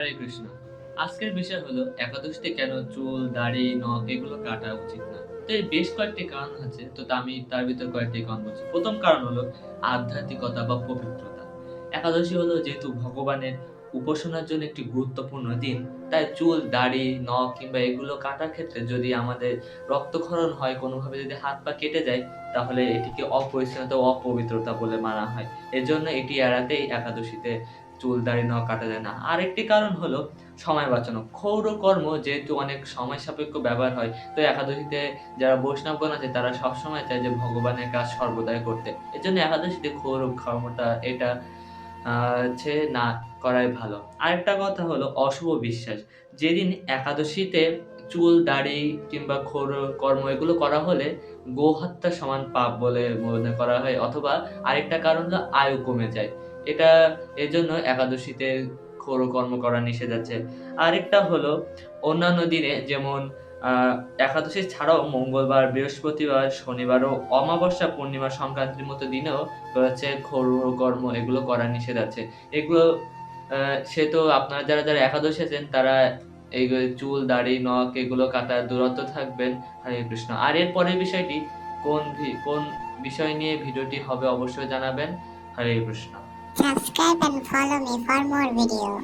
হরে কৃষ্ণ। আজকের বিষয় হলো একাদশীতে কেন চুল, দাড়ি, নখ এগুলো কাটা উচিত না। তো এর বেশ কয়েকটি কারণ আছে। তো আমি তার ভিতর কয়েকটি কারণ বলছি। ১ম কারণ হলো আধ্যাত্মিকতা বা পবিত্রতা। একাদশী হলো যেহেতু ভগবানের উপাসনার জন্য একটি গুরুত্বপূর্ণ দিন, তাই চুল, দাড়ি, নখ কিংবা এগুলো কাটার ক্ষেত্রে যদি আমাদের রক্তক্ষরণ হয়, কোনোভাবে যদি হাত পা কেটে যায়, তাহলে এটিকে অপরিচ্ছন্নতা ও অপবিত্রতা বলে মানা হয়। এজন্য এটি এড়াতেই একাদশীতে চুল, দাড়ি, নখ কাটা যায় না। আরেকটি কারণ হলো সময় বাঁচানো। ক্ষৌর কর্ম যেহেতু অনেক সময় সাপেক্ষ ব্যাপার হয়, তো একাদশীতে যারা বৈষ্ণবগণ আছে তারা সবসময় চায় যে ভগবানের কাজ সর্বদাই করতে। এজন্য একাদশীতে ক্ষৌর কর্মটা এটা হচ্ছে না করাই ভালো। আরেকটা কথা হলো অশুভ বিশ্বাস। যেদিন একাদশীতে চুল, দাড়ি কিংবা ক্ষৌর কর্ম এগুলো করা হলে গোহত্যার সমান পাপ বলে মনে করা হয়, অথবা আরেকটা কারণ হলো আয়ু কমে যায়। এটা এজন্য একাদশীতে ক্ষৌর কর্ম করা নিষেধ আছে। আরেকটা হলো অন্যান্য দিনে যেমন আ একাদশী ছাড়াও মঙ্গলবার, বৃহস্পতিবার, শনিবার ও অমাবস্যা, পূর্ণিমা, সংক্রান্তির মতো দিনেও হচ্ছে ক্ষৌর কর্ম এগুলো করা নিষেধ আছে। এগুলো আ সে তো আপনারা যারা একাদশী আছেন তারা এই চুল, দাড়ি, নখ এগুলো কাটা দূরত্ব থাকবেন। হরে কৃষ্ণ। আর এর পরের বিষয়টি কোন বিষয় নিয়ে ভিডিওটি হবে অবশ্যই জানাবেন। হরে Krishna. Subscribe and follow me for more videos.